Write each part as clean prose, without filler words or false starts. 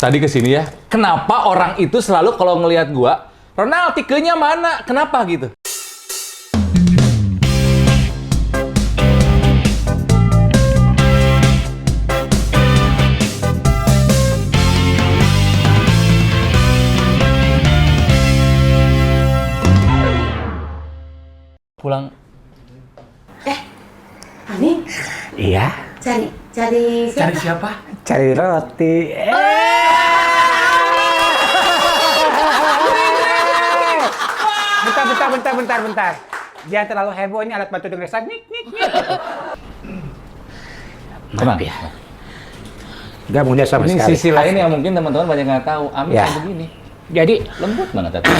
tadi kesini ya, kenapa orang itu selalu kalau ngelihat gua, Ronald tikenya mana? Kenapa gitu? Pulang. Ani? Iya. Cari siapa? Cari siapa? Cari roti. Bentar. Jangan terlalu heboh, ini alat bantu dengar nik. Maaf ya. Gak mudah sama Ini sekali. sisi lain yang mungkin teman-teman banyak nggak tahu. Amin Ya. kayak begini. Jadi Lembut banget tadi.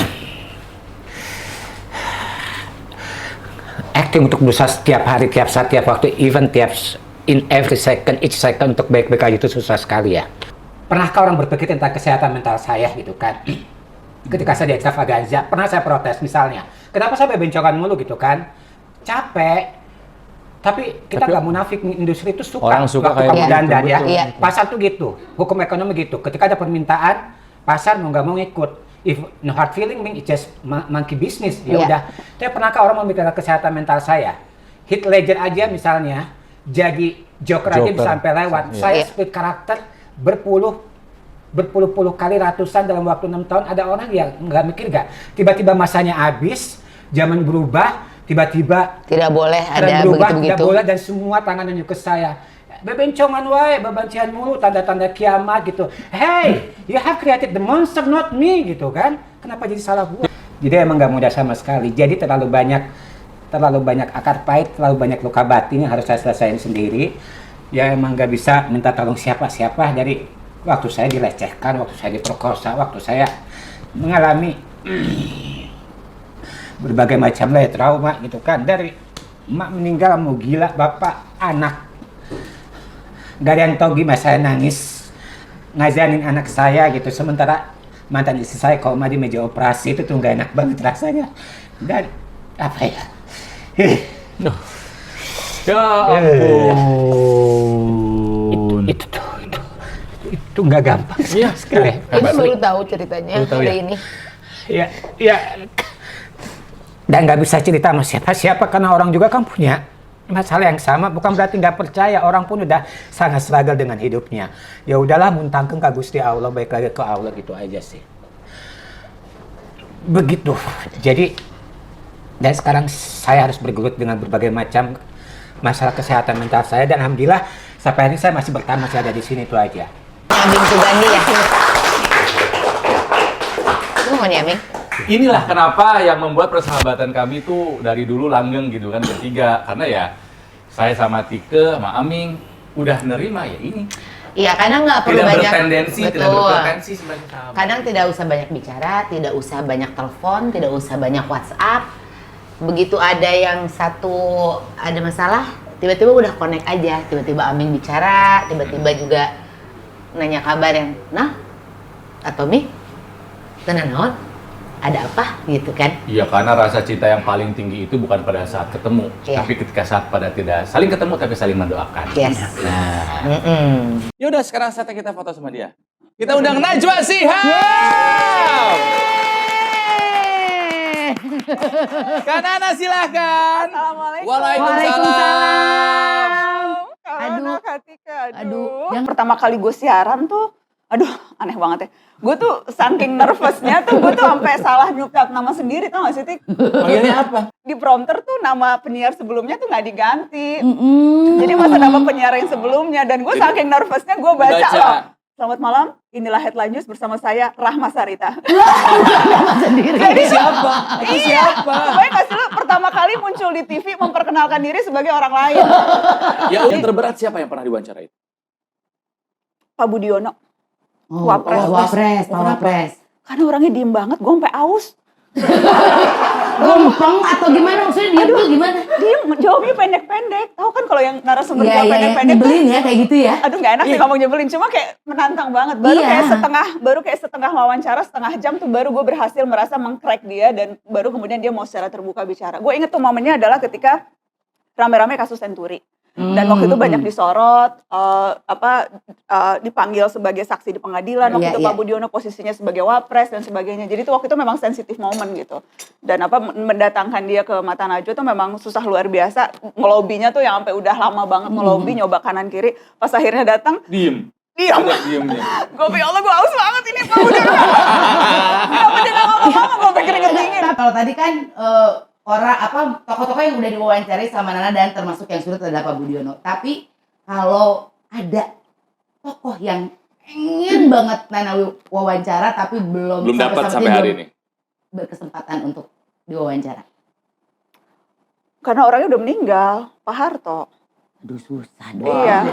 acting untuk berusaha setiap hari, tiap saat, tiap waktu, even in every second, each second untuk baik-baik aja itu susah sekali ya. Pernahkah orang berpikir tentang kesehatan mental saya gitu kan? Ketika saya di extravaganza, pernah saya protes misalnya, kenapa saya bebencokan mulu gitu kan? Capek. Tapi kita nggak munafik, industri itu suka. Orang suka waktu kayak kamu gitu, dandan ya. betul. Iya. Pasar tuh gitu, hukum ekonomi gitu. Ketika ada permintaan, pasar mau nggak mau ngikut. If no hard feeling, it's just monkey business. Ya Iya. udah. Tapi pernahkah orang memikirkan kesehatan mental saya? Heath Ledger aja misalnya, jadi Joker aja Joker. bisa sampai lewat. Iya. Saya Iya. split karakter berpuluh-puluh kali, ratusan dalam waktu 6 tahun. Ada orang yang nggak mikir nggak? Tiba-tiba masanya habis, zaman berubah, tiba-tiba Tidak boleh tren ada berubah, begitu-begitu. tidak boleh, dan semua tangan nunjuk ke saya. Bebencongan wae, bebancian mulu, tanda-tanda kiamat gitu. Hey, you have created the monster, not me, gitu kan? Kenapa jadi salah gua? Jadi emang gak mudah sama sekali. Jadi terlalu banyak akar pahit, terlalu banyak luka batin yang harus saya selesaiin sendiri. Ya emang gak bisa minta tolong siapa-siapa dari waktu saya dilecehkan, waktu saya diperkosa, waktu saya mengalami berbagai macam trauma gitu kan. Dari emak meninggal, mau gila, bapak, anak. Gak ada yang tahu gimana saya nangis ngajanin anak saya gitu, sementara mantan istri saya koma di meja operasi. Itu tuh gak enak banget rasanya. Dan apa ya, Ya ampun. itu gak gampang. Iya, sekali. Ini baru tahu ceritanya Baru tahu hari ya? ini. Ya, dan nggak bisa cerita sama siapa-siapa karena orang juga kan punya masalah yang sama. Bukan berarti nggak percaya, orang pun udah sangat struggle dengan hidupnya. Ya udahlah, muntangkeun ka Gusti Allah, baik lagi ke Allah, gitu aja sih. Begitu. Jadi dan sekarang saya harus bergelut dengan berbagai macam masalah kesehatan mental saya, dan alhamdulillah sampai hari ini saya masih bertahan, masih ada di sini, itu aja. Aming Sugandi ya. Lu mau nih Aming? Inilah kenapa yang membuat persahabatan kami tuh dari dulu langgeng gitu kan, bertiga. Karena ya saya sama Tike, sama Aming udah nerima ya ini. Iya, kadang nggak perlu Tidak banyak. bertendensi, tidak Betul. berpotensi sebagai sahabat. Kadang tidak usah banyak bicara, tidak usah banyak telepon, tidak usah banyak WhatsApp. Begitu ada yang satu ada masalah, tiba-tiba udah connect aja. Tiba-tiba Aming bicara, tiba-tiba juga nanya kabar yang, nah, atau Mi, tenan naon? Ada apa gitu kan? Iya, karena rasa cinta yang paling tinggi itu bukan pada saat ketemu, Iya. tapi ketika saat pada tidak saling ketemu tapi saling mendoakan. Yes. Nah, Mm-mm. yaudah sekarang saatnya kita foto sama dia. Kita undang Najwa Shihab. Kak Nana silahkan. Assalamualaikum. Waalaikumsalam. Aduh. Kak Tika, Aduh. Yang pertama kali gue siaran tuh, aduh aneh banget ya. Gue tuh saking nervousnya tuh, gue tuh sampai salah nyukat nama sendiri, tau gak sih Tik? Panggilnya apa? Di prompter tuh nama penyiar sebelumnya tuh gak diganti. Jadi masa nama penyiar yang sebelumnya, dan gue saking nervousnya gue baca Baca. loh. Selamat malam, inilah Headline News bersama saya, Rahma Sarita. Itu siapa? Itu siapa? Gue gak sih lu pertama kali muncul di TV memperkenalkan diri sebagai orang lain. Ya, yang terberat siapa yang pernah diwawancarai? Pak Budiono. Oh, Wapres. Wapres. Karena orangnya diem banget, gue sampai aus. Gompeng atau gimana? Maksudnya dia tuh gimana? Diem, jawabnya pendek-pendek. Tahu kan kalau yang narasumber Iya, jawab iya, pendek-pendek tuh, nyebelin ya kayak gitu ya. aduh nggak enak sih ngomong nyebelin, cuma kayak menantang banget. Baru Iya. kayak setengah wawancara, setengah jam tuh baru gue berhasil merasa meng-crack dia, dan baru kemudian dia mau secara terbuka bicara. Gue inget tuh momennya adalah ketika rame-rame kasus Senturi. Dan waktu itu banyak disorot, dipanggil sebagai saksi di pengadilan. Waktu itu Pak Budiono posisinya sebagai wapres dan sebagainya. Jadi itu waktu itu memang sensitif momen gitu. Dan mendatangkan dia ke Mata Najwa tuh memang susah luar biasa. Ngelobinya tuh yang sampai udah lama banget ngelobi, nyoba kanan kiri. Pas akhirnya datang, Diamnya. Gue pikir Allah gue haus banget ini Pak Budiono. Kenapa dia nggak ngomong-ngomong? Gue pikir keringet dingin. Kalau tadi kan tokoh-tokoh yang udah diwawancarai sama Nana dan termasuk yang sudah adalah Pak Budiono. Tapi kalau ada tokoh yang pengen banget Nana wawancara tapi belum dapat sampai hari ini berkesempatan untuk diwawancara. Karena orangnya udah meninggal, Pak Harto. Aduh susah deh. Iya.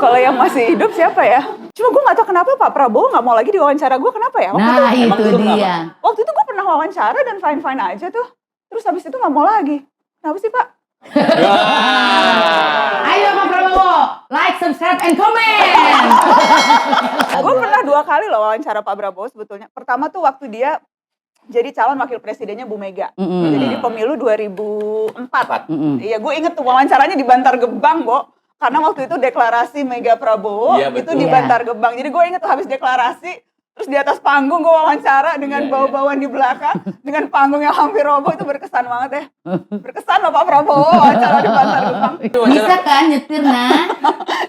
Kalau yang masih hidup siapa ya? Cuma gue gak tahu kenapa Pak Prabowo gak mau lagi diwawancara gue, kenapa ya? Itu dia. Waktu itu gue pernah wawancara dan fine-fine aja tuh. Terus habis itu gak mau lagi. Kenapa sih Pak? Ayo Pak Prabowo, like, subscribe, and comment. Gue pernah 2 kali loh wawancara Pak Prabowo sebetulnya. Pertama tuh waktu dia jadi calon wakil presidennya Bu Mega. Jadi di pemilu 2004. Iya, gue inget tuh wawancaranya di Bantar Gebang, Bo. Karena waktu itu deklarasi Mega Prabowo itu di Bantar Gebang. Jadi gue inget tuh habis deklarasi, terus di atas panggung gue wawancara dengan bau-bauan di belakang, dengan panggung yang hampir roboh, itu berkesan banget ya. Berkesan loh Pak Prabowo wawancara di Bantar Gebang. Bisa kan nyetir, Nah?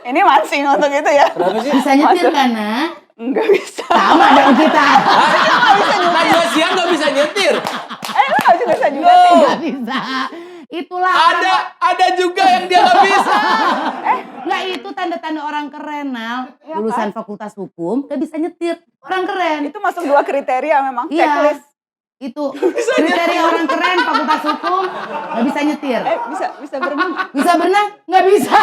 Ini mancing untuk itu ya. Bisa nyetir kan, Nah? Enggak bisa. Sama dong kita. Najwa Shihab nggak bisa nyetir. Lu gak bisa juga sih. Nggak bisa. Itulah. Ada juga yang dia nggak bisa. Nggak, itu tanda-tanda orang keren, Nal. Lulusan fakultas hukum, nggak bisa nyetir. Orang keren. Itu masuk 2 kriteria memang, Iya. checklist. Itu kriteria orang keren fakultas hukum, nggak bisa nyetir. Bisa berenang. Bisa berenang? Nggak bisa.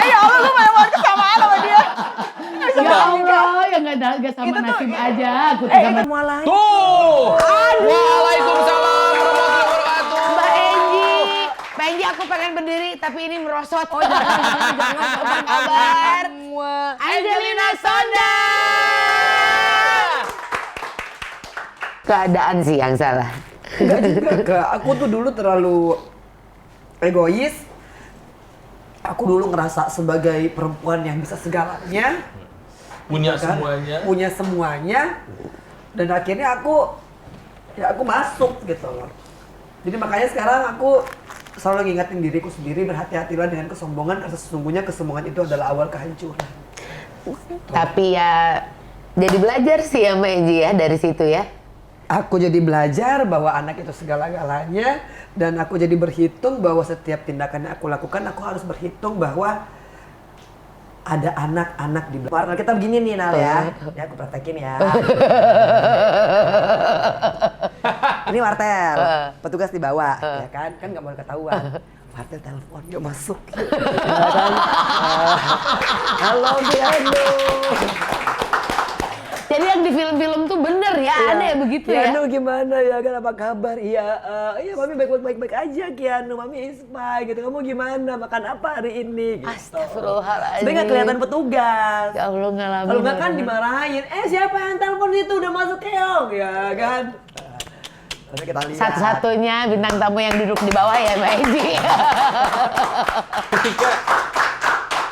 Ya Allah, lu memang kesamaan sama dia. Bisa Ya berenang juga. Allah, ya nggak sama Itu tuh, nasib aja. Aku sama Tuh. Waalaikumsalam warahmatullahi wabarakatuh. Mbak Enji. Mbak Enji, aku pengen berdiri, tapi ini merosot. Oh jangan. Apa kabar? Angelina Sondang. Keadaan sih yang salah. Enggak juga, Kak. Aku tuh dulu terlalu egois. Aku dulu ngerasa sebagai perempuan yang bisa segalanya. Punya kan? semuanya. Punya semuanya. Dan akhirnya aku masuk gitu loh. Jadi makanya sekarang aku selalu ngingetin diriku sendiri, berhati-hatilah dengan kesombongan, karena sesungguhnya kesombongan itu adalah awal kehancuran. Tapi ya jadi belajar sih ya Mbak Enji ya dari situ ya. Aku jadi belajar bahwa anak itu segala-galanya, dan aku jadi berhitung bahwa setiap tindakan yang aku lakukan, aku harus berhitung bahwa ada anak-anak di belakang. Kita begini nih Nal ya, aku praktekin ya. Ini wartel, petugas di bawah, ya kan nggak mau ketahuan. Wartel telepon, yuk masuk. Ya kan? Halo Kianu. Jadi yang di film-film tuh bener ya, ada ya begitu ya. Kianu gimana ya kan, apa kabar? Iya, mami baik-baik aja Kianu, mami ispai gitu. Kamu gimana? Makan apa hari ini? Gitu. Astagfirullahaladzim. Tapi nggak kelihatan petugas. Ya Allah ngalamin. Kalau nggak kan dimarahin. Siapa yang telepon itu udah masuk keong, ya kan? Nanti kita lihat. Satu-satunya bintang tamu yang duduk di bawah ya Mbak Enji. Ketika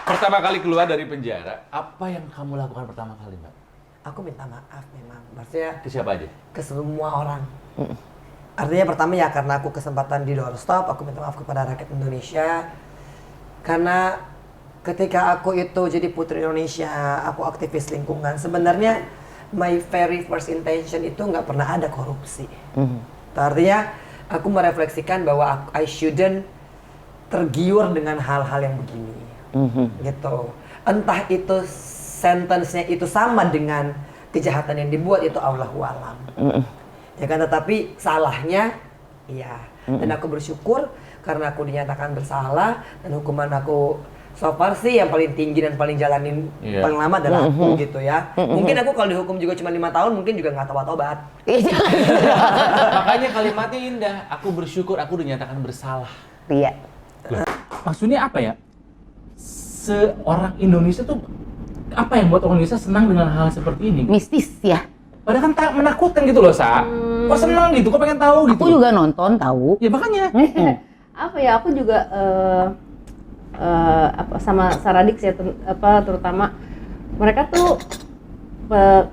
pertama kali keluar dari penjara, apa yang kamu lakukan pertama kali, Mbak? Aku minta maaf memang. Maksudnya Ke siapa aja? ke semua orang. Artinya pertama ya karena aku kesempatan di doorstop, aku minta maaf kepada rakyat Indonesia. Karena ketika aku itu jadi putri Indonesia, aku aktivis lingkungan, sebenarnya my very first intention itu nggak pernah ada korupsi. Artinya aku merefleksikan bahwa I shouldn't tergiur dengan hal-hal yang begini. Gitu. Entah itu sentence-nya itu sama dengan kejahatan yang dibuat, itu Allahu a'lam. Ya kan, tetapi salahnya iya. Dan aku bersyukur karena aku dinyatakan bersalah, dan hukuman aku so far sih yang paling tinggi dan paling jalanin paling lama adalah aku gitu ya. Mungkin aku kalau dihukum juga cuma 5 tahun mungkin juga nggak tobat-tobat. Makanya kalimatnya indah. Aku bersyukur aku dinyatakan bersalah. Iya. Maksudnya apa ya? Seorang Indonesia tuh apa yang buat orang Indonesia senang dengan hal seperti ini? Mistis ya. Padahal kan menakutkan gitu loh, Sa. Kok senang gitu? Kok pengen tahu gitu? Aku juga nonton tahu. Ya makanya. apa ya, aku juga sama Saradik ya, terutama mereka tuh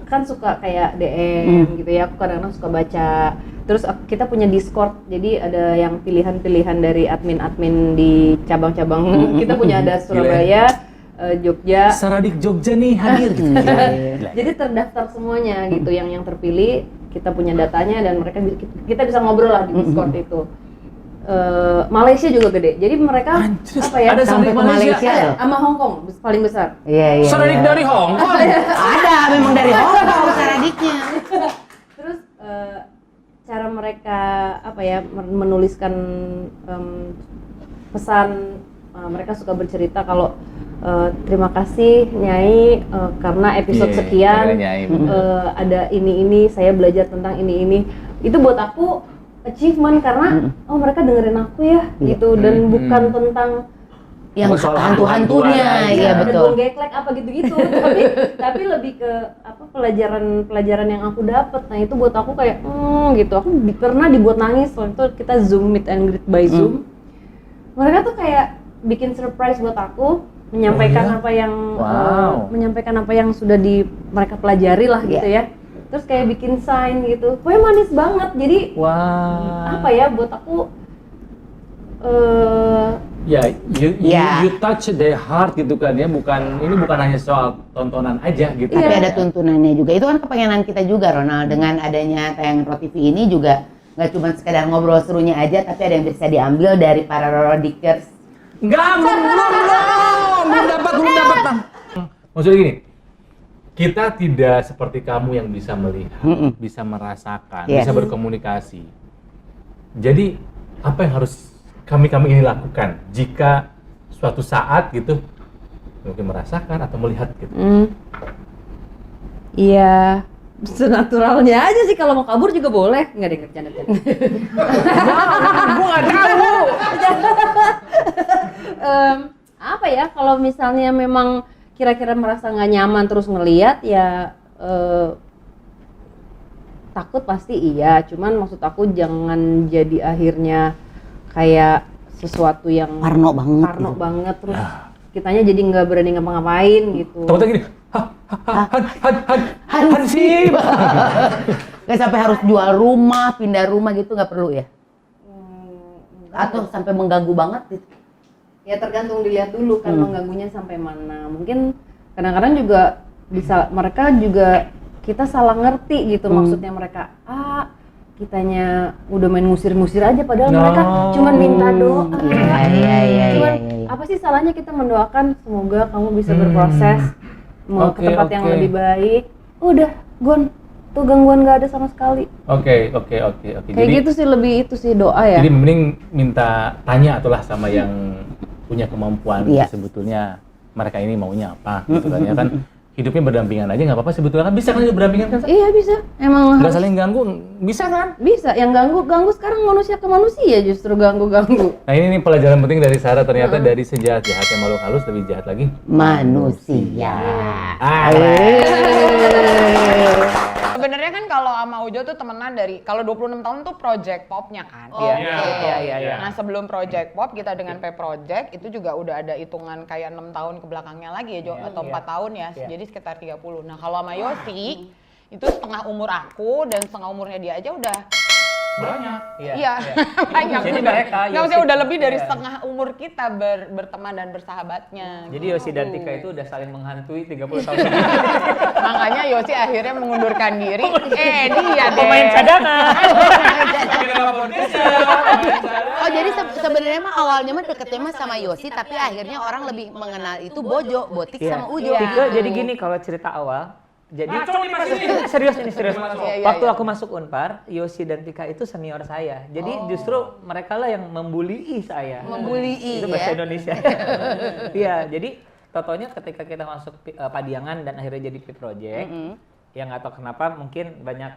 kan suka kayak DM gitu ya, aku kadang-kadang suka baca. Terus kita punya Discord, jadi ada yang pilihan-pilihan dari admin-admin di cabang-cabang. Kita punya ada Surabaya, Jogja. Saradik Jogja nih hadir gitu. Jadi terdaftar semuanya gitu, yang terpilih kita punya datanya dan mereka kita bisa ngobrol lah di Discord itu. Malaysia juga gede, jadi mereka apa ya? Ada sampai ke Malaysia loh. Sama Hong Kong paling besar. Iya. Saradik dari Hong Kong. Ada, memang dari Hong Kong Saradiknya. Terus cara mereka apa ya menuliskan pesan, mereka suka bercerita kalau terima kasih Nyai karena episode sekian ada ini saya belajar tentang ini. Itu buat aku achievement karena oh mereka dengerin aku ya gitu, dan bukan tentang Yang soal hantu-hantunya, hantu-hantuan, iya ada betul. geklek apa gitu-gitu, tapi lebih ke apa pelajaran yang aku dapat. Nah itu buat aku kayak gitu. Aku pernah dibuat nangis waktu itu kita Zoom meet and greet by Zoom. Mereka tuh kayak bikin surprise buat aku, menyampaikan menyampaikan apa yang sudah mereka pelajari lah gitu ya. Terus kayak bikin sign gitu. Pokoknya manis banget. Jadi apa ya buat aku you touch their heart gitu kan ya, ini bukan hanya soal tontonan aja gitu. Tapi ada tuntunannya juga. Itu kan kepengenan kita juga, Ronald. Dengan adanya tayangan Pro TV ini juga nggak cuma sekedar ngobrol serunya aja, tapi ada yang bisa diambil dari para Rorodikers. Belum dapat. Maksudnya gini, kita tidak seperti kamu yang bisa melihat, bisa merasakan, bisa berkomunikasi. Jadi apa yang harus kami ini lakukan jika suatu saat gitu mungkin merasakan atau melihat gitu? Iya, senaturalnya aja sih. Kalau mau kabur juga boleh. Nggak deh, bercanda. Gua nggak tahu. Apa ya, kalau misalnya memang kira-kira merasa nggak nyaman terus ngelihat ya takut pasti iya. Cuman maksud aku jangan jadi akhirnya kayak sesuatu yang Parno banget parno gitu. banget terus kitanya jadi nggak berani ngapa-ngapain gitu. Takutnya gini, Hansip. Nggak sampai harus jual rumah, pindah rumah gitu, nggak perlu ya? Atau sampai mengganggu banget gitu? Ya tergantung dilihat dulu kan mengganggunya sampai mana. Mungkin kadang-kadang juga bisa mereka juga kita salah ngerti gitu, maksudnya mereka kitanya udah main ngusir-ngusir aja padahal mereka cuman minta doa. Cuman apa sih salahnya kita mendoakan semoga kamu bisa berproses mau ke tempat yang lebih baik. Udah, Gon. Tuh gangguan nggak ada sama sekali. Oke. Kayak Jadi, gitu sih, lebih itu sih doa ya. Jadi mending tanya atulah sama yang punya kemampuan sebetulnya mereka ini maunya apa gitu kan ya kan. Hidupnya berdampingan aja nggak apa-apa sebetulnya kan, bisa kan hidup berdampingan kan? Iya bisa, emang Nggak harus. saling ganggu, bisa kan? Bisa, yang ganggu sekarang manusia ke manusia justru ganggu. Nah ini pelajaran penting dari Sarah, ternyata dari sejahat-jahatnya makhluk halus lebih jahat lagi Manusia. Sebenarnya kan kalau sama Ujo tuh temenan dari kalau 26 tahun tuh project popnya kan. Iya. Nah sebelum project pop kita dengan P Project itu juga udah ada hitungan kayak 6 tahun ke belakangnya lagi ya Jo, atau 4 tahun ya. Jadi sekitar 30. Nah kalau sama Yosi itu setengah umur aku dan setengah umurnya dia aja udah banyak. Iya, banyak. Jadi udah. mereka, Nggak usah Yosi- udah lebih dari iya. setengah umur kita berteman dan bersahabatnya. Jadi Yosi dan Tika itu udah saling menghantui 30 tahun. Makanya Yosi akhirnya mengundurkan diri. Dia deh. Pemain cadangan. Oh jadi sebenarnya mah awalnya mah deketnya mah sama Yosi, tapi akhirnya orang lebih mengenal itu Botik sama Ujo. Tika jadi gini kalau cerita awal. Jadi serius. Iya, Waktu iya. aku masuk Unpar, Yosi dan Tika itu senior saya. Jadi justru mereka lah yang membully saya. Membully, Itu bahasa ya? Indonesia. Iya, jadi totonya ketika kita masuk Padiangan dan akhirnya jadi P Project, ya nggak tahu kenapa mungkin banyak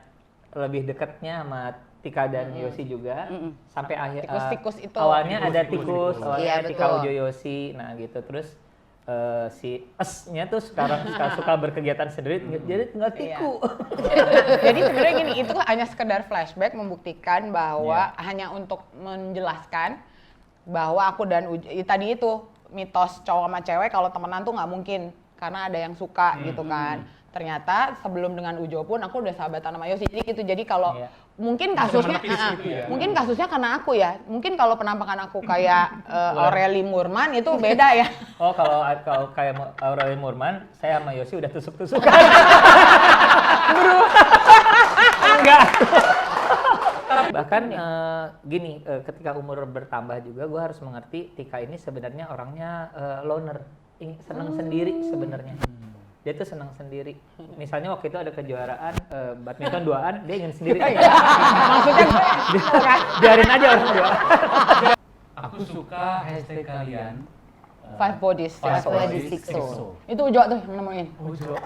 lebih dekatnya sama Tika dan Yosi juga. Sampai akhir Tikus-tikus itu. awalnya ada tikus, awalnya Iya, Tika betul. Ujo Yosi, nah gitu terus. Si esnya tuh sekarang suka berkegiatan sendiri, jadi tinggal Tiku. Jadi sebenarnya gini, itu hanya sekedar flashback membuktikan bahwa hanya untuk menjelaskan bahwa aku dan tadi itu mitos cowok sama cewek kalau temenan tuh nggak mungkin karena ada yang suka gitu kan. Ternyata sebelum dengan Ujo pun aku udah sahabatan sama Yosi. Jadi gitu. Jadi kalau mungkin kasusnya mungkin kasusnya karena aku ya. Mungkin kalau penampakan aku kayak Aureli Murman itu beda ya. Oh, kalau kayak Aureli Murman, saya sama Yosi udah tusuk-tusukan. Enggak. Bahkan gini, ketika umur bertambah juga gue harus mengerti Tika ini sebenarnya orangnya loner, senang sendiri sebenarnya. Dia tuh senang sendiri. Misalnya waktu itu ada kejuaraan badminton 2-an, dia ingin sendiri. Maksudnya biarin aja orang dua. Aku suka hashtag kalian. Five Bodies. Five Bodies, Six Soul. Itu Ujo tuh yang nemuin. Ujo.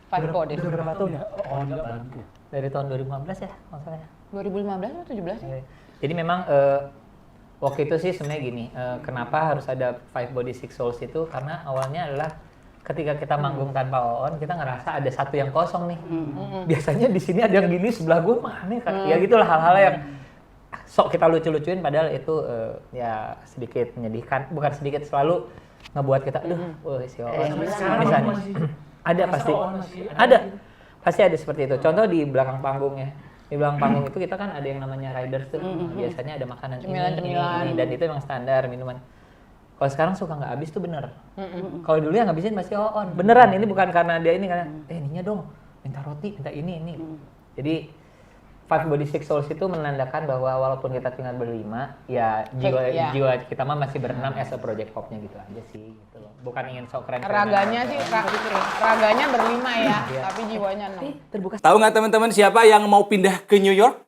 Five Bodies. Udah berapa tahun ya? Oh, enggak bantu. Dari tahun 2015 ya maksudnya. 2015 atau 17 ya? Jadi memang waktu itu sih sebenarnya gini, kenapa harus ada Five Bodies Six Souls itu karena awalnya adalah ketika kita manggung tanpa Oon, kita ngerasa ada satu yang kosong nih. Biasanya di sini ada yang gini sebelah gue mana kan? Ya gitulah hal-hal yang sok kita lucu-lucuin padahal itu ya sedikit menyedihkan, bukan sedikit, selalu ngebuat kita aduh, si Oon misalnya. Ada pasti. Pasti ada seperti itu. Contoh di belakang panggung ya. Di belakang panggung itu kita kan ada yang namanya riders tuh. Biasanya ada makanan ini, dan itu emang standar minuman. Kalau sekarang suka nggak habis tuh bener. Kalau dulu yang ngabisin pasti Oon. Beneran, ini bukan karena dia ini karena ininya dong, minta roti, minta ini. Jadi Five Bodies Six Souls itu menandakan bahwa walaupun kita tinggal berlima, ya jiwa kita mah masih berenam as a project popnya gitu aja sih. Gitu loh. Bukan ingin sok keren. Raganya sih, raganya berlima ya, tapi jiwanya 6. Tahu nggak teman-teman siapa yang mau pindah ke New York?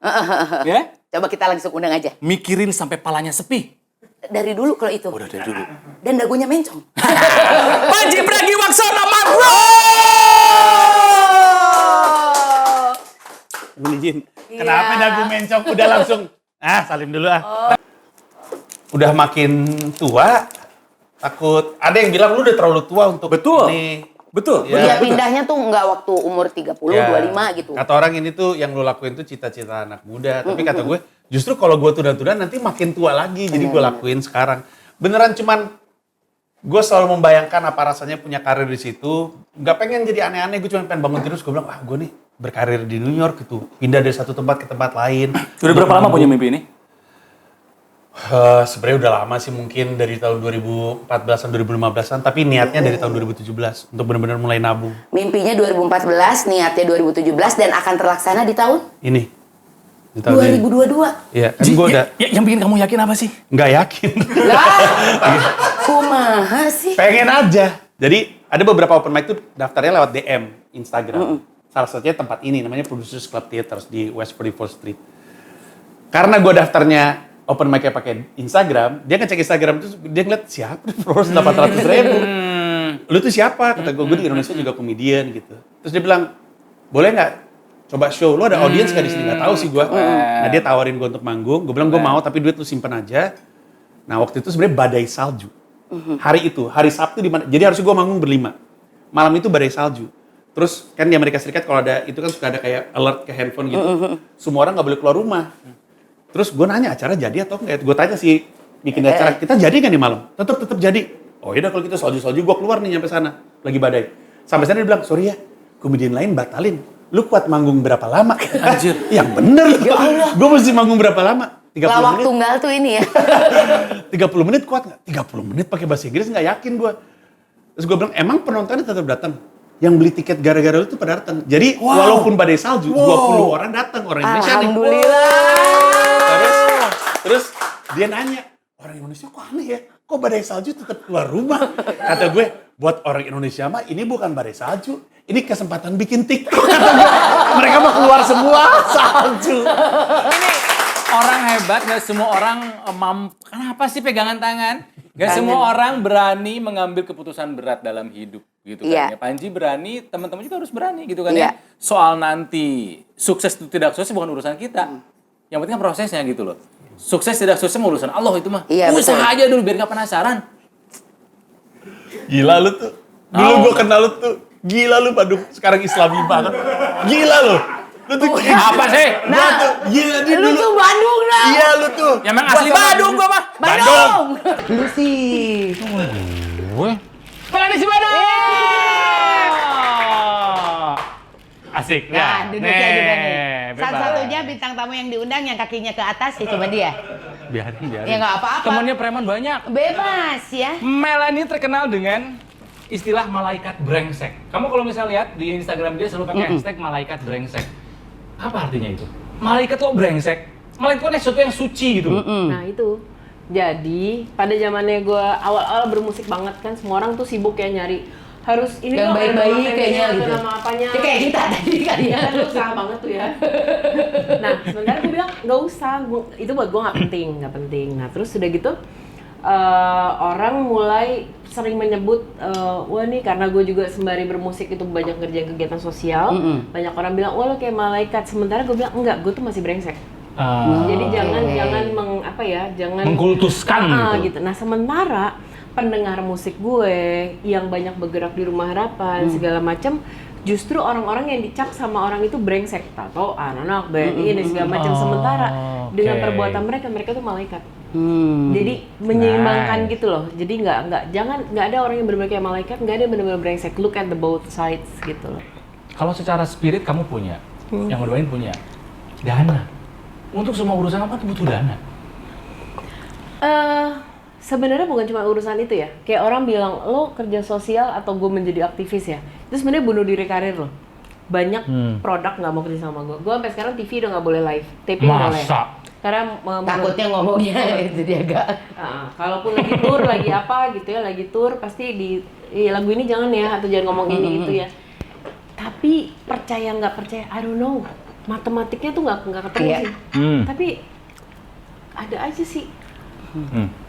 Ya? Coba kita langsung undang aja. Mikirin sampai palanya sepi. Dari dulu kalau itu. Udah dari dulu. Dan dagunya mencong. Panji Pragiwaksono Magro! Izin. Kenapa dagu mencong udah langsung? Salim dulu Udah makin tua, takut. Ada yang bilang lu udah terlalu tua untuk ini. Betul. Ya, pindahnya tuh nggak waktu umur 30, 25 gitu. Kata orang ini tuh yang lu lakuin tuh cita-cita anak muda. Tapi kata gue, justru kalau gue tunda-tunda nanti makin tua lagi. Jadi gue lakuin sekarang. Beneran cuman gue selalu membayangkan apa rasanya punya karir di situ. Gak pengen jadi aneh-aneh, gue cuma pengen bangun terus. Gue bilang, gue nih berkarir di New York gitu. Pindah dari satu tempat ke tempat lain. Udah berapa lama punya mimpi ini? Sebenarnya udah lama sih, mungkin dari tahun 2014-an, 2015-an, tapi niatnya dari tahun 2017 untuk benar-benar mulai nabung. Mimpinya 2014, niatnya 2017 dan akan terlaksana di tahun ini. Di tahun 2022. Iya, kan gue udah. Yang bikin kamu yakin apa sih? Nggak yakin. Lah, kumaha sih? Pengen aja. Jadi ada beberapa open mic tuh daftarnya lewat DM Instagram. Salah satunya tempat ini namanya Producers Club Theater di West 44th Street. Karena gue daftarnya open mic-nya pakai Instagram, dia ngecek Instagram itu dia ngeliat siapa followers 800.000. Lu tuh siapa? Kata gue di Indonesia juga komedian gitu. Terus dia bilang, boleh nggak coba show? Lu ada audiens nggak di sini? Nggak tahu sih gue. Nah dia tawarin gue untuk manggung. Gue bilang gue mau, tapi duit lu simpen aja. Nah waktu itu sebenarnya badai salju. Hari itu, hari Sabtu di mana? Jadi harusnya gue manggung berlima. Malam itu badai salju. Terus kan di Amerika Serikat kalau ada itu kan suka ada kayak alert ke handphone gitu. Semua orang nggak boleh keluar rumah. Terus gue nanya acara jadi atau enggak? Gue tanya sih bikin acara, kita jadi nggak nih malam? Tetap jadi. Oh yaudah kalau gitu salju gue keluar nih nyampe sana. Lagi badai. Sampai sana dia bilang, sorry ya, komedian lain batalin. Lu kuat manggung berapa lama? Anjir. Yang bener loh. Ya Allah. Gue mesti manggung berapa lama? 30 Lawak menit. tunggal tuh ini ya. 30 menit kuat nggak? 30 menit pakai bahasa Inggris nggak yakin gue. Terus gue bilang, emang penontonnya tetap datang? Yang beli tiket gara-gara lu tuh pada datang. Jadi walaupun badai salju, 20 orang datang, orang Indonesia nih. Alhamdulillah. Terus dia nanya, orang Indonesia kok aneh ya? Kok badai salju tetap keluar rumah? Kata gue, buat orang Indonesia mah ini bukan badai salju, ini kesempatan bikin TikTok. Kata gue, mereka mau keluar semua salju. Ini orang hebat, nggak semua orang mampu. Kenapa sih pegangan tangan? Nggak semua orang berani mengambil keputusan berat dalam hidup, gitu kan ya. Panji berani, teman-teman juga harus berani, gitu kan ya. Soal nanti sukses itu tidak sukses bukan urusan kita. Yang penting kan prosesnya gitu loh. Sukses tidak sukses urusan Allah itu mah. Usaha aja dulu biar nggak penasaran. Gila lu tuh. Dulu gue kenal lu tuh. Gila lu Badung. Sekarang Islami banget. Gila lu. Lu tuh Apa sih? gila nih Lu tuh Bandung dah. Iya lu tuh. Ya emang asli Badung gua mah. Bandung. Lu sih. Gue. Kalian di Badung. Asik Nah, duduk ya juga nih. bebas. Satu-satunya bintang tamu yang diundang yang kakinya ke atas ya coba dia. Biarin. Ya nggak apa-apa. Temennya preman banyak. Bebas ya. Melanie terkenal dengan istilah malaikat brengsek. Kamu kalau misal lihat di Instagram dia selalu pakai hashtag malaikat brengsek. Apa artinya itu? Malaikat kok brengsek? Malaikat kan sesuatu yang suci gitu. Nah itu. Jadi pada zamannya gue awal-awal bermusik banget kan, semua orang tuh sibuk ya nyari harus ini Yang dong, baik-baik nama kayaknya bandnya, gitu. nama apanya. Ya, kayak kita tadi kan ya. Lu salah banget tuh ya. Nah sementara gue bilang nggak usah, itu buat gue nggak penting. Nah terus udah gitu orang mulai sering menyebut wah nih karena gue juga sembari bermusik itu banyak ngerjain kegiatan sosial, banyak orang bilang wah lo kayak malaikat. Sementara gue bilang enggak, gue tuh masih brengsek. Jadi jangan jangan Mengkultuskan gitu. Nah sementara pendengar musik gue yang banyak bergerak di Rumah Harapan segala macam, justru orang-orang yang dicap sama orang itu brengsek, tato anak BNI dan segala macam. Sementara dengan perbuatan mereka tuh malaikat. Jadi menyeimbangkan gitu loh. Jadi nggak ada orang yang benar-benar kayak malaikat, nggak ada yang benar-benar brengsek. Look at the both sides gitu loh. Kalau secara spirit kamu punya, yang kedua punya dana. Untuk semua urusan apa tuh butuh dana? Sebenarnya bukan cuma urusan itu ya. Kayak orang bilang lo kerja sosial atau gue menjadi aktivis ya. Itu sebenarnya bunuh diri karir lo. Banyak produk nggak mau kerja sama gue. Gue sampai sekarang TV udah nggak boleh live, taping boleh. Karena Takutnya ngomongnya itu dia agak. Kalaupun lagi tour, lagi apa gitu ya, lagi tour pasti lagu ini jangan ya atau jangan ngomong ini gitu ya. Tapi percaya nggak percaya, I don't know. Matematiknya tuh nggak ketemu sih. Tapi ada aja sih.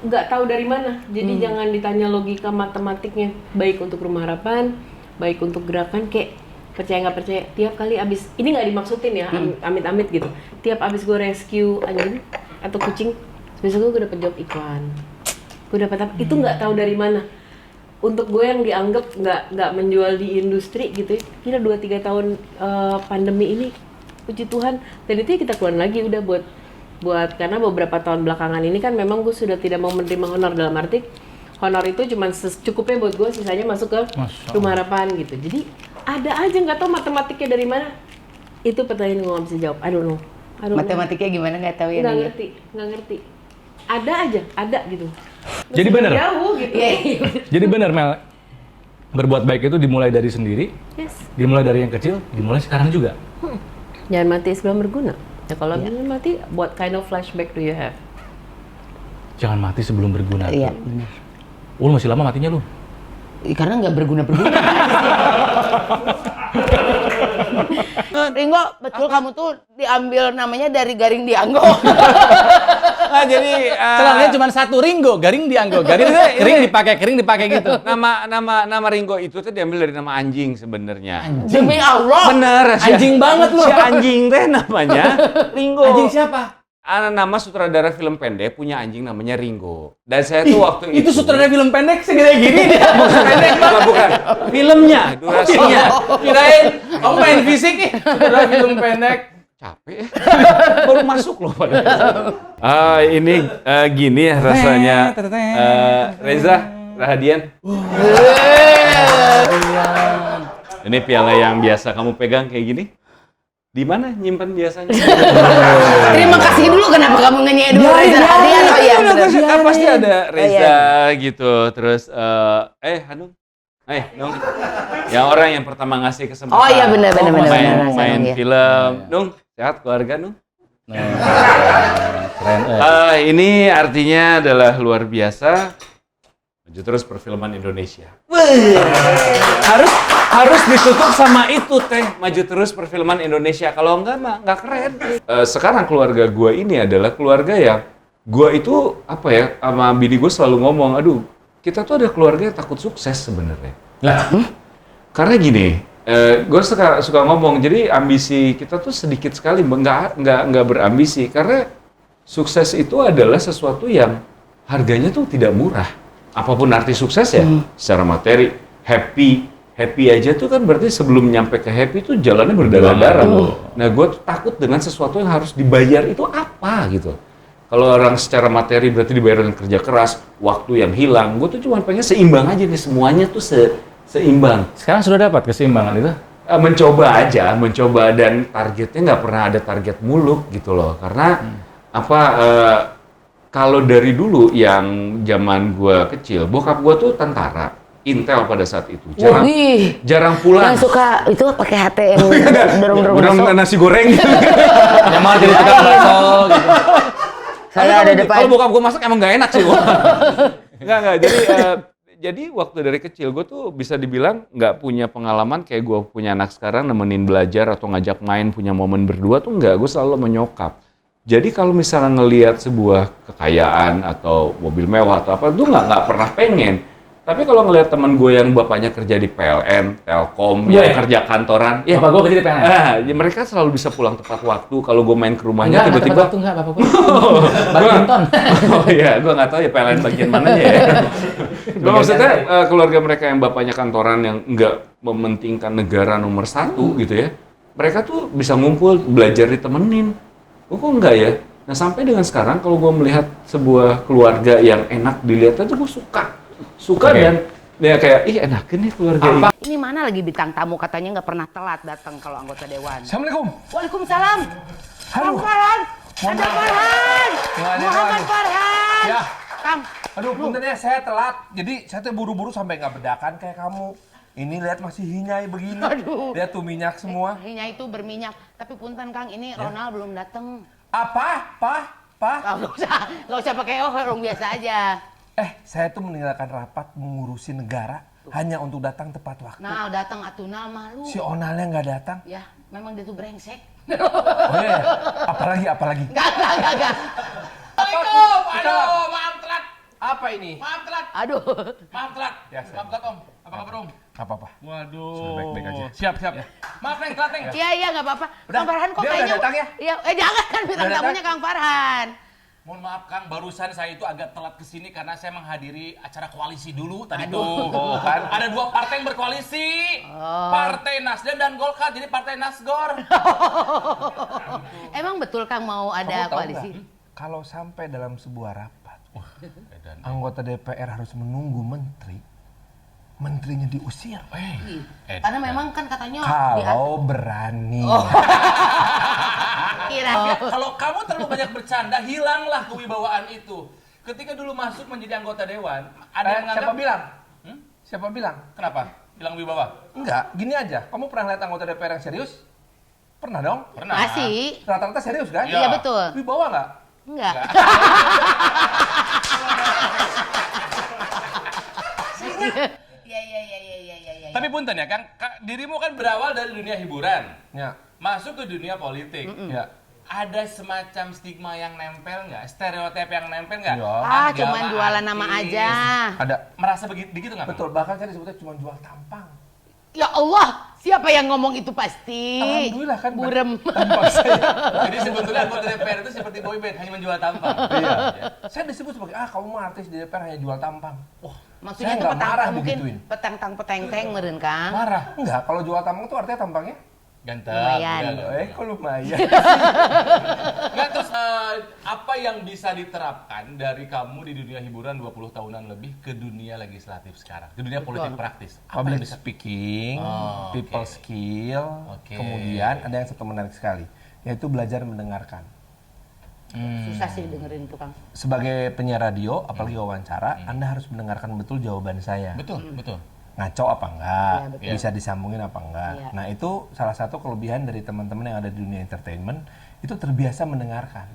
Nggak tahu dari mana. Jadi jangan ditanya logika matematiknya. Baik untuk Rumah Harapan, baik untuk gerakan, kayak percaya nggak percaya. Tiap kali abis, ini nggak dimaksudin ya, amit-amit gitu. Tiap abis gue rescue anjing atau kucing, besok gue dapet job iklan. Gue dapet apa? Itu nggak tahu dari mana. Untuk gue yang dianggap nggak menjual di industri gitu ya. Kira 2-3 tahun pandemi ini, puji Tuhan. Dan itu kita keluar lagi udah buat karena beberapa tahun belakangan ini kan memang gue sudah tidak mau menerima honor, dalam arti honor itu cuma secukupnya buat gue, sisanya masuk ke Rumah Harapan gitu. Jadi ada aja nggak tahu matematiknya dari mana. Itu pertanyaan gue nggak bisa jawab. I don't know. Matematiknya gimana nggak tahu ya. Nggak ngerti. Ada aja, ada gitu. Jadi benar. Jauh gitu. Jadi benar Mel. Berbuat baik itu dimulai dari sendiri. Yes. Dimulai dari yang kecil, dimulai sekarang juga. Jangan mati sebelum berguna. Ya kalau mati, what kind of flashback do you have? Jangan mati sebelum berguna. Iya, benar. Lu masih lama matinya lu? Karena nggak berguna-berguna. Ringo, betul kamu tuh diambil namanya dari Garing Dianggo. Nah, jadi celangnya cuma satu Ringo, Garing Dianggo. Kering dipakai gitu. Nama Ringo itu tuh diambil dari nama anjing sebenarnya. Demi Allah. Bener. Anjing banget lu. Si anjing teh namanya Ringo. Anjing siapa? Nama sutradara film pendek punya anjing namanya Ringo. Dan saya tuh waktu itu sutradara film pendek segede gini dia. bukan. Filmnya, durasinya. Kirain kamu main fisik nih. Sutradara film pendek. Capek ya. Baru masuk loh padahal. Ini gini ya rasanya. Reza, Rahadian. Ini piala yang biasa kamu pegang kayak gini. Di mana nyimpan biasanya? Terima kasih dulu, kenapa kamu ngenyek dulu Reza Rahadian? Oh iya, kan pasti ada Reza gitu. Terus Hanung. Nung. Yang orang yang pertama ngasih kesempatan. Oh iya benar. Main film. Nung, sehat keluarga, Nung? Keren. Ini artinya adalah luar biasa. Maju terus perfilman Indonesia. Harus ditutup sama itu teh. Maju terus perfilman Indonesia. Kalau enggak mah enggak keren. Sekarang keluarga gue ini adalah keluarga yang gue itu apa ya, sama bini gue selalu ngomong, aduh kita tuh ada keluarga yang takut sukses sebenarnya. Karena gini, gue suka ngomong, jadi ambisi kita tuh sedikit sekali, nggak berambisi. Karena sukses itu adalah sesuatu yang harganya tuh tidak murah. Apapun arti sukses ya, secara materi, happy Happy aja tuh kan berarti sebelum nyampe ke happy tuh jalannya berdarah-darah. Nah, gue tuh takut dengan sesuatu yang harus dibayar itu apa gitu. Kalau orang secara materi berarti dibayar dengan kerja keras, waktu yang hilang. Gue tuh cuma pengen seimbang aja nih, semuanya tuh seimbang. Sekarang sudah dapat keseimbangan itu? Mencoba dan targetnya nggak pernah ada target muluk gitu loh. Karena kalau dari dulu yang zaman gue kecil, bokap gue tuh tentara. Intel pada saat itu jarang pulang. Yang suka itu pakai HT yang dorong-dorong nasi goreng. Yang malah jadi tukang bakso gitu. Saya ada depan. Kalau bokap gue masak emang nggak enak sih. Nggak. Jadi waktu dari kecil gue tuh bisa dibilang nggak punya pengalaman kayak gue punya anak sekarang nemenin belajar atau ngajak main punya momen berdua tuh nggak. Gue selalu menyokap. Jadi kalau misalnya ngelihat sebuah kekayaan atau mobil mewah atau apa tuh nggak pernah pengen. Tapi kalau ngelihat teman gue yang bapaknya kerja di PLN, Telkom, yang kerja kantoran, Bapak gue kerja di PLN. Ya mereka selalu bisa pulang tepat waktu. Kalau gue main ke rumahnya Enggak, tiba-tiba tepat waktu enggak, Bapak gue. Badminton. Oh iya, gue nggak tahu ya PLN bagian mananya ya. Maksudnya keluarga mereka yang bapaknya kantoran yang nggak mementingkan negara nomor satu gitu ya. Mereka tuh bisa ngumpul, belajar ditemenin. Kok enggak ya? Nah sampai dengan sekarang kalau gue melihat sebuah keluarga yang enak dilihat aja gue suka dan ya kayak enakin nih keluarga ini. Ini mana lagi bintang tamu katanya nggak pernah telat datang kalau anggota dewan. Assalamualaikum. Waalaikumsalam. Halo. Kang Farhan. Ada Farhan. Muhammad Farhan. Ya. Kang. Aduh, punten ya saya telat. Jadi saya tuh buru-buru sampai nggak bedakan kayak kamu. Ini lihat masih hinyai begini. Aduh. Lihat tuh minyak semua. Hinya itu berminyak. Tapi punten Kang, ini Ronald belum datang. Apa? Nggak usah pakai orang biasa aja. Saya tuh meninggalkan rapat mengurusi negara hanya untuk datang tepat waktu. Nah, datang Atunal malu. Si Onalnya nggak datang. Ya, memang dia tuh brengsek. Oh iya. Apalagi? Enggak. Assalamualaikum. Aduh, maaf telat. Apa ini? Maaf telat. Aduh. Maaf telat. Ya, Maaf telat Om. Apa kabar Om? Nggak apa-apa. Waduh. Sudah baik-baik aja. Siap. Maaf Neng, telat Neng. Iya, nggak apa-apa. Udah, Kang Farhan kok dia udah kayaknya... datang ya? Iya, jangan kan bintang tamunya Kang Farhan. Mohon maaf Kang, barusan saya itu agak telat kesini karena saya menghadiri acara koalisi dulu tadi Aduh. tuh. Kan ada dua partai yang berkoalisi. Partai Nasdem dan Golkar, jadi Partai Nasgor. Emang betul Kang mau ada Kamu tahu koalisi? nggak? Kalau sampai dalam sebuah rapat, anggota DPR harus menunggu menterinya diusir. Karena memang kan katanya... Kalau berani. Kalau kamu terlalu banyak bercanda, hilanglah kewibawaan itu. Ketika dulu masuk menjadi anggota dewan, ada yang menganggap... Siapa bilang? Siapa bilang? Kenapa? Hilang wibawa? Enggak, gini aja. Kamu pernah lihat anggota DPR yang serius? Pernah dong? Pernah. Masih. Rata-rata serius kan? Iya, betul. Wibawa nggak? Enggak. Iya. Tapi punten ya Kang, dirimu kan berawal dari dunia hiburan. Ya. Masuk ke dunia politik. Ya. Ada semacam stigma yang nempel nggak? Stereotip yang nempel nggak? Ya. Cuman jualan nama aja. Ada. Merasa begitu nggak? Betul, bahkan saya disebutnya cuma jual tampang. Ya Allah, siapa yang ngomong itu pasti? Alhamdulillah kan. Burem. Tampang saya. Jadi sebetulnya anggota DPR itu seperti boyband, hanya menjual tampang. Iya. Saya disebut sebagai, kamu mah artis di DPR hanya jual tampang. Wah, Maksudnya saya itu nggak marah mungkin begituin. petang-peteng meren Kang. Marah? Enggak, kalau jual tampang itu artinya tampangnya Ganteng. Lumayan. kok lumayan. Nggak, terus apa yang bisa diterapkan dari kamu di dunia hiburan 20 tahunan lebih ke dunia legislatif sekarang? Ke dunia politik praktis? Apa yang Public bisa? speaking, people skill, Oke. kemudian ada yang satu menarik sekali, yaitu belajar mendengarkan. Susah sih dengerin itu Kang. Sebagai penyiar radio, apalagi wawancara, Anda harus mendengarkan betul jawaban saya. Betul. Ngaco apa enggak, Iya, betul. bisa disambungin apa enggak. Iya. Nah itu salah satu kelebihan dari teman-teman yang ada di dunia entertainment, itu terbiasa mendengarkan.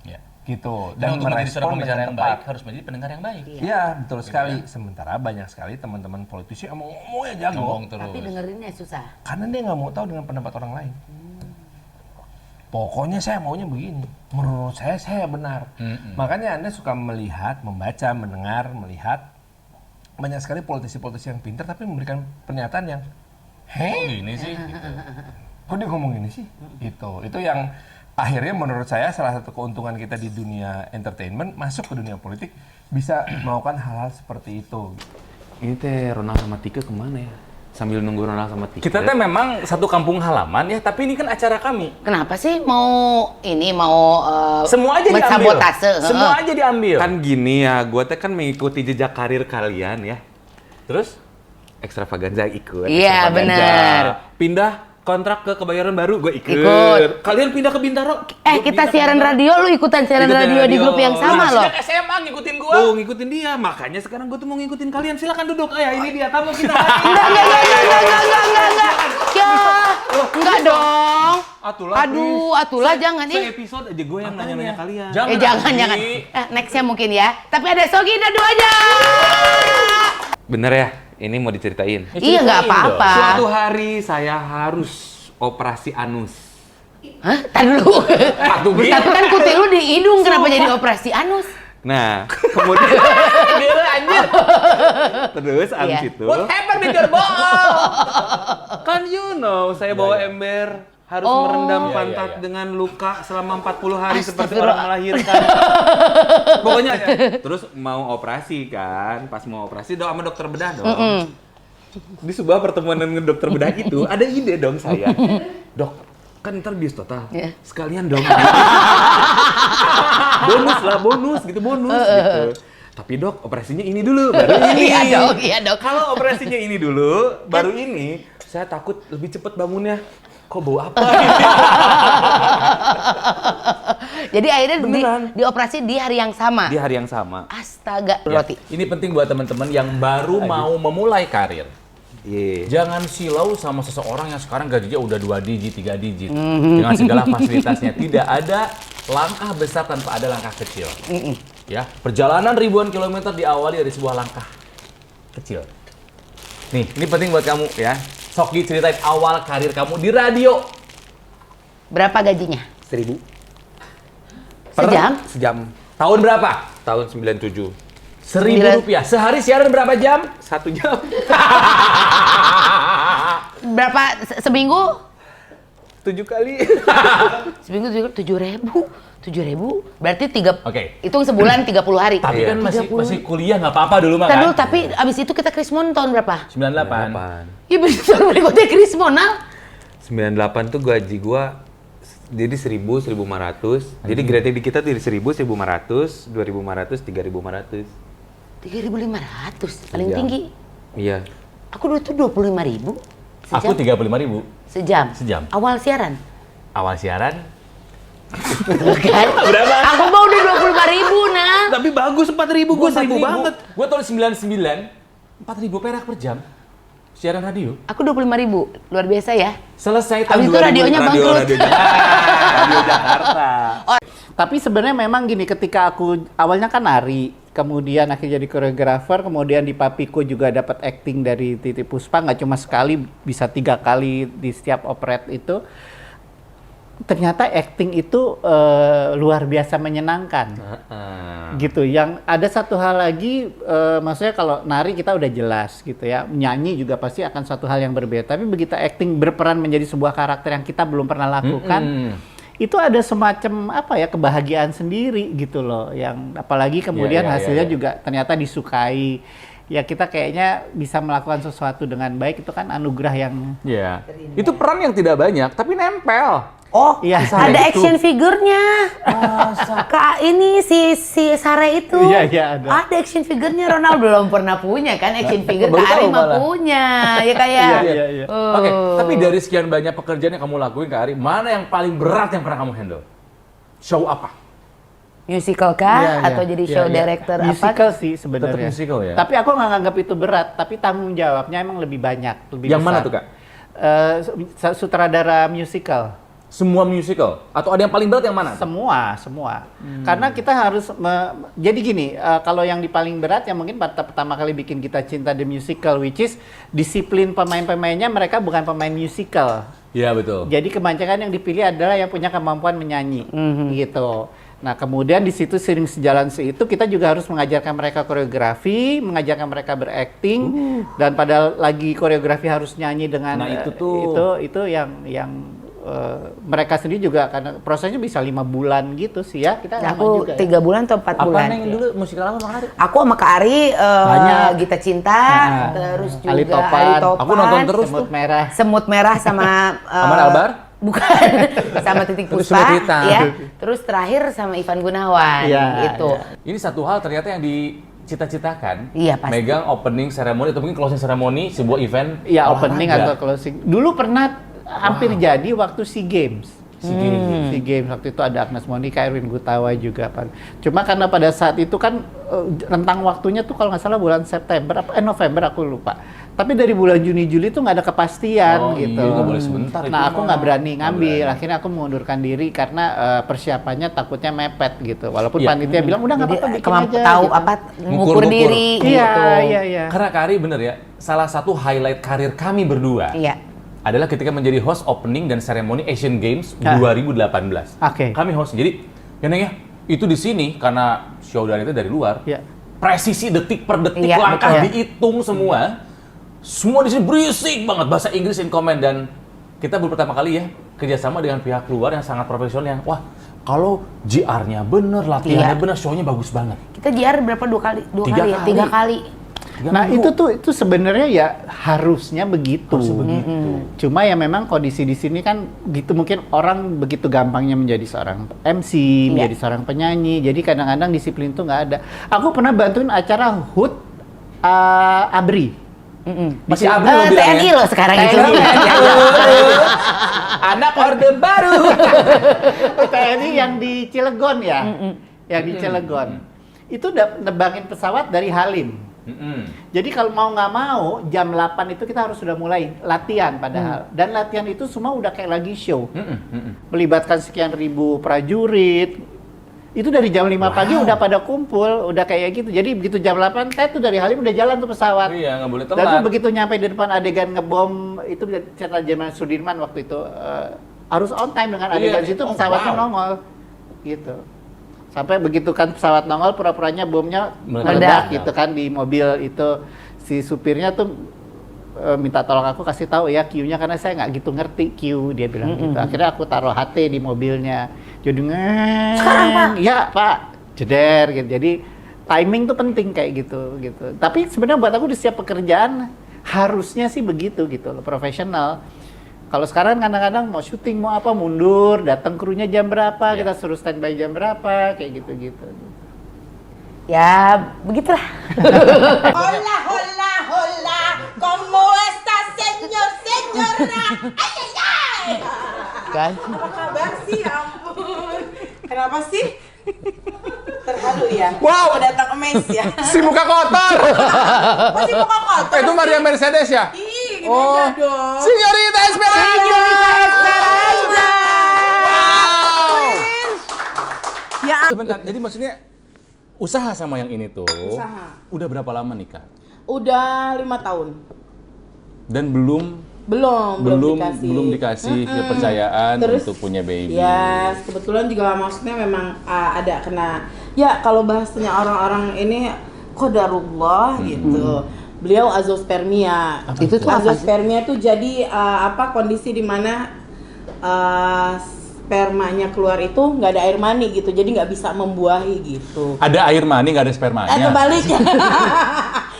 Ya. Gitu. Dan untuk menjadi seorang merespon pembicara dengan yang tepat. baik harus menjadi pendengar yang baik. Iya, betul sekali. Sementara banyak sekali teman-teman politisi yang ngomongnya jago. Ngomong terus. Tapi dengerinnya susah. Karena dia nggak mau tahu dengan pendapat orang lain. Pokoknya saya maunya begini. Menurut saya benar. Makanya Anda suka melihat, membaca, mendengar, melihat banyak sekali politisi-politisi yang pintar tapi memberikan pernyataan yang Gini sih. Gitu. kok dia ngomong gini sih? Itu yang akhirnya menurut saya salah satu keuntungan kita di dunia entertainment masuk ke dunia politik bisa melakukan hal-hal seperti itu. Ini teh Ronald sama Tika kemana ya? sambil nunggu Ronald sama Tika. Kita teh memang satu kampung halaman ya, tapi ini kan acara kami. Kenapa sih mau Semua aja diambil. mensabotase? Semua aja diambil. Kan gini ya, gue teh kan mengikuti jejak karir kalian ya. Terus? Extravaganza ikut. Iya, Extravaganza. benar. Pindah kontrak ke Kebayoran Baru, gue ikut. Ikut. Kalian pindah ke Bintaro. Kita siaran radio, lu ikutan siaran Ikutin radio di grup yang sama loh. Sejak SMA ngikutin gua. Tuh, ngikutin dia. Makanya sekarang gue tuh mau ngikutin kalian. Silakan duduk. Ya, ini dia tamu kita. Enggak. Ya, enggak dong. Atulah jangan nih. Episode aja gue yang nanya-nanya kalian. Jangan. Nextnya mungkin ya. Tapi ada Sogi Dadu aja. Bener ya? Ini mau diceritain. Iya, nggak apa-apa. Suatu hari saya harus operasi anus. Hah? Tadi dulu. Tapi kan kutil lu di hidung, kenapa jadi operasi anus? Nah, kemudian terus abis itu What happened with your ball? kan saya bawa ember harus merendam pantat dengan luka selama 40 hari seperti orang melahirkan. Pokoknya terus mau operasi kan, pas mau operasi sama dokter bedah dong. Di sebuah pertemuan dengan dokter bedah itu ada ide dong saya. Dok, kan ntar bius total. Sekalian dong. bonus gitu. Tapi dok, operasinya ini dulu, baru ini. Iya dok. Kalau operasinya ini dulu, baru ini, saya takut lebih cepat bangunnya. Kok bau apa? Jadi akhirnya dioperasi di hari yang sama. Di hari yang sama. Astaga, Ya, ini penting buat teman-teman yang baru mau memulai karir. Jangan silau sama seseorang yang sekarang gajinya udah 2 digit, 3 digit. Dengan segala fasilitasnya. Tidak ada langkah besar tanpa ada langkah kecil. Ya, perjalanan ribuan kilometer diawali dari sebuah langkah kecil. Nih, ini penting buat kamu ya. Sogi, ceritain awal karir kamu di radio. Berapa gajinya? 1.000. Sejam? Tahun berapa? Tahun 97. 1.000 rupiah. Sehari siaran berapa jam? 1 jam. Berapa seminggu? 7 kali. Seminggu 7.000. Berarti hitung sebulan 30 hari. Tapi kan masih kuliah nggak apa-apa dulu mah kan? Tapi abis itu kita Krismon tahun berapa? 98. Iya bisa berikutnya Krismon, 98 tuh gaji gua jadi 1.500. Jadi grade di kita dari 1.000, 1.500, 2.500, 3.500. 3.500 paling tinggi. Iya. Aku dulu tuh 25.000. Aku 35.000. Sejam. Awal siaran. Kan? Berapa? Aku mau udah 25.000 nah. Tapi bagus 4.000, gua 1.000 banget. Gua tahun 99 4.000 perak per jam. Siaran radio. Aku 25.000. Luar biasa ya. Selesai tahun 2000. Abis itu radionya bangkrut. Radio Jakarta. Tapi sebenarnya memang gini, ketika aku awalnya kan nari, kemudian akhirnya jadi koreografer, kemudian di Papiko juga dapat acting dari Titi Puspa, nggak cuma sekali, bisa 3 kali di setiap operet itu. Ternyata acting itu luar biasa menyenangkan, gitu. Yang ada satu hal lagi, maksudnya kalau nari kita udah jelas gitu ya, nyanyi juga pasti akan suatu hal yang berbeda. Tapi begitu acting berperan menjadi sebuah karakter yang kita belum pernah lakukan, itu ada semacam kebahagiaan sendiri gitu loh. Yang apalagi kemudian hasilnya juga ternyata disukai. Ya kita kayaknya bisa melakukan sesuatu dengan baik, itu kan anugerah yang. Itu peran yang tidak banyak tapi nempel. Oh, iya. Ada action figurnya. Kak ini si Sare itu. Iya, ada. Ada action figurnya. Ronald belum pernah punya kan action figure. Kak Ari mah punya. Ya kayak. Iya. Oke, tapi dari sekian banyak pekerjaan yang kamu lakuin Kak Ari, mana yang paling berat yang pernah kamu handle? Show apa? Musical kah? Atau jadi show director apa? Musical sih sebenarnya. Tetap musical ya? Tapi aku nggak nganggap itu berat, tapi tanggung jawabnya emang lebih banyak, lebih yang besar. mana tuh Kak? Sutradara musical. Semua musical? Atau ada yang paling berat yang mana? Semua. Karena kita harus, jadi gini, kalau yang di paling berat yang mungkin pertama kali bikin Kita Cinta The Musical, which is disiplin pemain-pemainnya mereka bukan pemain musical. Iya betul. Jadi kebanyakan yang dipilih adalah yang punya kemampuan menyanyi, gitu. Nah kemudian di situ sering sejalan seitu kita juga harus mengajarkan mereka koreografi, mengajarkan mereka berakting, dan padahal lagi koreografi harus nyanyi dengan itu tuh itu yang mereka sendiri juga karena prosesnya bisa 5 bulan gitu sih ya. Kita lama Aku juga 3 bulan atau 4 bulan. Apa yang dulu musikal apa sama Ari? Aku sama Kak Ari Banyak. Gita Cinta, terus juga Ali Topan. Ali Topan. Aku nonton terus Semut tuh. Merah. Semut Merah sama Aman Albar? Bukan, sama Titik Terus Puspa, Semut Hitam. ya. Terus terakhir sama Ivan Gunawan, Iya, gitu. Ini satu hal ternyata yang dicita-citakan. Iya, pasti. Megang opening ceremony atau mungkin closing ceremony sebuah event. Ya opening olahraga. atau closing. Dulu pernah hampir jadi waktu SEA Games. SEA Games waktu itu ada Agnes Monica, Erwin Gutawa juga. Cuma karena pada saat itu kan rentang waktunya tuh kalau nggak salah bulan September, November aku lupa. Tapi dari bulan Juni Juli tuh nggak ada kepastian gitu. Iya, nggak boleh sebentar itu Nah aku mah. nggak berani ngambil. berani. Akhirnya aku mengundurkan diri karena persiapannya takutnya mepet gitu. Walaupun Iya. panitia bilang udah nggak apa-apa bikin aja. Tahu gitu. apa Ngukur, ngukur diri, Iya, gitu. iya. Karena Kak Ari bener ya, salah satu highlight karir kami berdua Iya. adalah ketika menjadi host opening dan seremoni Asian Games Ah. 2018. Oke. Kami host. Jadi, ya Neng ya, itu di sini karena show dari itu dari luar. Iya. Presisi detik per detik Iya, langkah betul. dihitung semua. Semua di sini berisik banget bahasa Inggris in comment dan kita baru pertama kali ya kerjasama dengan pihak luar yang sangat profesional yang wah kalau GR-nya bener, latihannya Iya. bener, show-nya bagus banget. Kita JR berapa 2 kali? 2 Tiga kali ya? kali. 3 kali. Nah itu sebenarnya ya harusnya begitu. Cuma ya memang kondisi di sini kan gitu mungkin orang begitu gampangnya menjadi seorang MC, menjadi seorang penyanyi. Jadi kadang-kadang disiplin itu nggak ada. Aku pernah bantuin acara HUT ABRI. Masih Abri lo bilangnya. TNI loh sekarang itu. Anak orde baru. TNI yang di Cilegon ya, yang di Cilegon. Itu udah nebangin pesawat dari Halim. Jadi kalau mau nggak mau jam 8 itu kita harus sudah mulai latihan padahal. Dan latihan itu semua udah kayak lagi show. Melibatkan sekian ribu prajurit. Itu dari jam 5 pagi udah pada kumpul, udah kayak gitu. Jadi begitu jam 8 tuh dari Halim udah jalan tuh pesawat. Iya, nggak boleh Dan telat. tuh begitu nyampe di depan adegan ngebom itu cerita zaman Sudirman waktu itu harus on time dengan adegan situ pesawatnya nongol gitu. Sampai begitu kan pesawat nongol pura-puranya bomnya meledak gitu kan di mobil itu si supirnya tuh minta tolong aku kasih tahu ya Q-nya karena saya nggak gitu ngerti Q dia bilang gitu. Akhirnya aku taruh HT di mobilnya. Jadi Sekarang, Pak? ya Pak, jeder gitu. Jadi timing tuh penting kayak gitu. Tapi sebenarnya buat aku di setiap pekerjaan harusnya sih begitu gitu loh, profesional. Kalau sekarang kadang-kadang mau syuting mau apa mundur, datang krunya jam berapa, kita suruh standby jam berapa, kayak gitu-gitu. Ya, begitulah. Hola, hola, hola, ¿cómo está, señor, señora? ¡Ay, ay, ay! Kan? Apa kabar sih? Ya ampun. Kenapa sih? Terharu ya? Wow. Datang ke mes ya? Si muka kotor. Masih muka kotor? Itu Maria Mercedes ya? Ih, gini Oh, aja dong. Señorita Esperanza. Señorita Esperanza. Wow. Ya. Sebentar, jadi maksudnya usaha sama yang ini tuh Usaha. udah berapa lama nikah? Udah 5 tahun. Dan belum Belum dikasih kepercayaan Terus, untuk punya baby. Ya, kebetulan juga maksudnya memang ada kena ya kalau bahasanya orang-orang ini qadarullah gitu. Beliau azospermia. Itu tuh apa sih? Azospermia tuh jadi kondisi di mana spermanya keluar itu nggak ada air mani gitu. Jadi nggak bisa membuahi gitu. Ada air mani, nggak ada spermanya. Terbalik.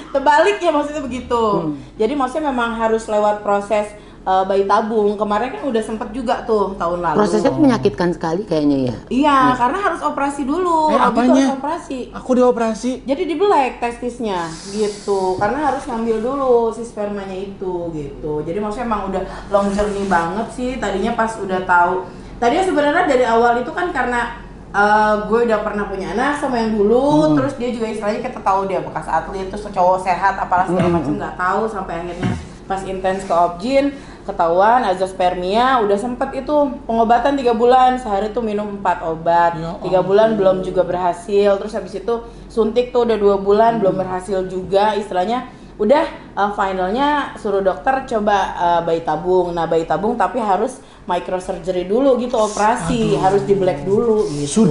Terbalik ya maksudnya begitu. Jadi maksudnya memang harus lewat proses bayi tabung. Kemarin kan udah sempet juga tuh tahun lalu. Prosesnya tuh menyakitkan sekali kayaknya ya. Iya, karena harus operasi dulu. Robi tuh apanya? harus operasi. Aku dioperasi. Jadi dibelek testisnya gitu. Karena harus ngambil dulu si spermanya itu gitu. Jadi maksudnya emang udah long journey banget sih. Tadinya pas udah tahu. Tadinya sebenarnya dari awal itu kan karena gue udah pernah punya anak sama yang dulu, terus dia juga istilahnya kita tahu dia bekas atlet, terus cowok sehat apalah segala macam nggak tahu sampai akhirnya pas intens ke Obgyn ketahuan azospermia, udah sempet itu pengobatan 3 bulan, sehari tuh minum 4 obat, 3 bulan belum juga berhasil, terus habis itu suntik tuh udah 2 bulan belum berhasil juga, istilahnya udah finalnya suruh dokter coba bayi tabung. Nah bayi tabung tapi harus microsurgery dulu gitu, operasi harus di black dulu gitu.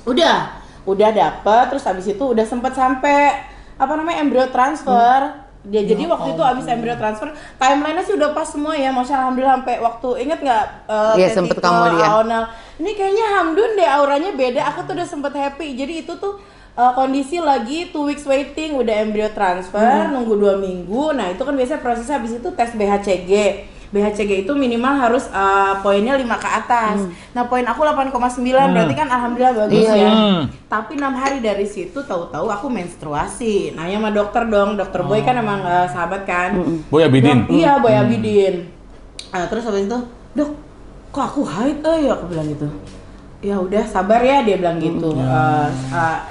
Udah dapet, terus habis itu udah sempet sampai embrio transfer. Dia jadi waktu itu abis embryo transfer, timelinenya sih udah pas semua ya, masya alhamdulillah sampai waktu inget nggak? Iya, sempet kamu dia. Aonal, ini kayaknya Hamdun deh auranya beda. Aku tuh udah sempet happy. Jadi itu tuh kondisi lagi 2 weeks waiting, udah embryo transfer, nunggu 2 minggu. Nah itu kan biasanya prosesnya habis itu tes BHCG. BHCG itu minimal harus poinnya 5 ke atas. Nah poin aku 8,9, berarti kan alhamdulillah bagus ya. Tapi 6 hari dari situ tahu-tahu aku menstruasi. Nanya sama dokter dong, dokter Boy kan emang sahabat kan. Boy Abidin? Iya, Boy Abidin. Terus habis itu, dok, kok aku haid aku bilang gitu. Ya udah sabar ya, dia bilang gitu.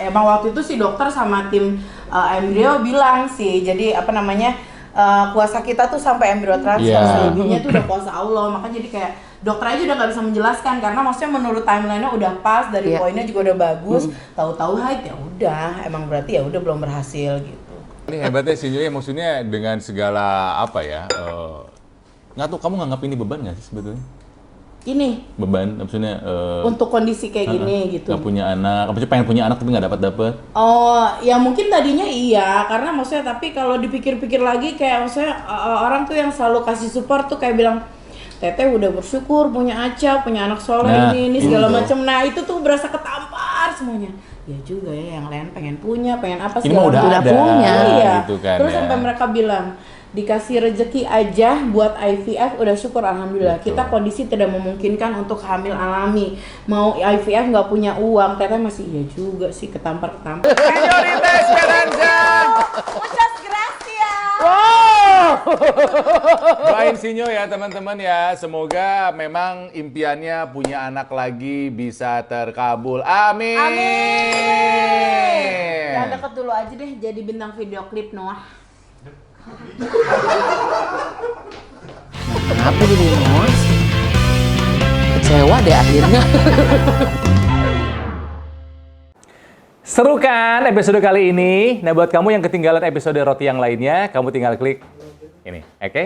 Emang waktu itu si dokter sama tim embrio bilang sih, jadi apa namanya, kuasa kita tuh sampai embryo transfer, selebihnya tuh udah kuasa Allah. Makanya jadi kayak dokter aja udah nggak bisa menjelaskan karena maksudnya menurut timeline-nya udah pas, dari poinnya juga udah bagus. Tahu-tahu haid ya udah, emang berarti ya udah belum berhasil gitu. Ini hebatnya sih Joy, maksudnya dengan segala apa ya? Nggak tahu kamu nganggap ini beban nggak sih sebetulnya? Ini Beban, maksudnya untuk kondisi kayak gini gitu. Nggak punya anak, apa sih pengen punya anak tapi nggak dapat. Oh, ya mungkin tadinya iya, karena maksudnya tapi kalau dipikir-pikir lagi kayak maksudnya orang tuh yang selalu kasih support tuh kayak bilang, Teteh udah bersyukur punya Aca, punya anak soleh ini segala macam. Nah itu tuh berasa ketampar semuanya. Ya juga ya, yang lain pengen punya, pengen apa segala macam. Ini udah punya. Iya. Gitu kan, terus ya. sampai mereka bilang, dikasih rezeki aja buat IVF udah syukur alhamdulillah. Kita kondisi tidak memungkinkan untuk hamil alami. Mau IVF nggak punya uang, Teteh masih iya juga sih ketampar-ketampar. Señorita Esperanza. Muchas gracias. Wow. Doain Sinyo ya teman-teman ya. Semoga memang impiannya punya anak lagi bisa terkabul. Amin. Amin. Yang deket dulu aja deh jadi bintang video klip Noah. Kenapa jadi emosi? Kecewa deh akhirnya. Seru kan episode kali ini? Nah buat kamu yang ketinggalan episode roti yang lainnya, kamu tinggal klik ini, oke?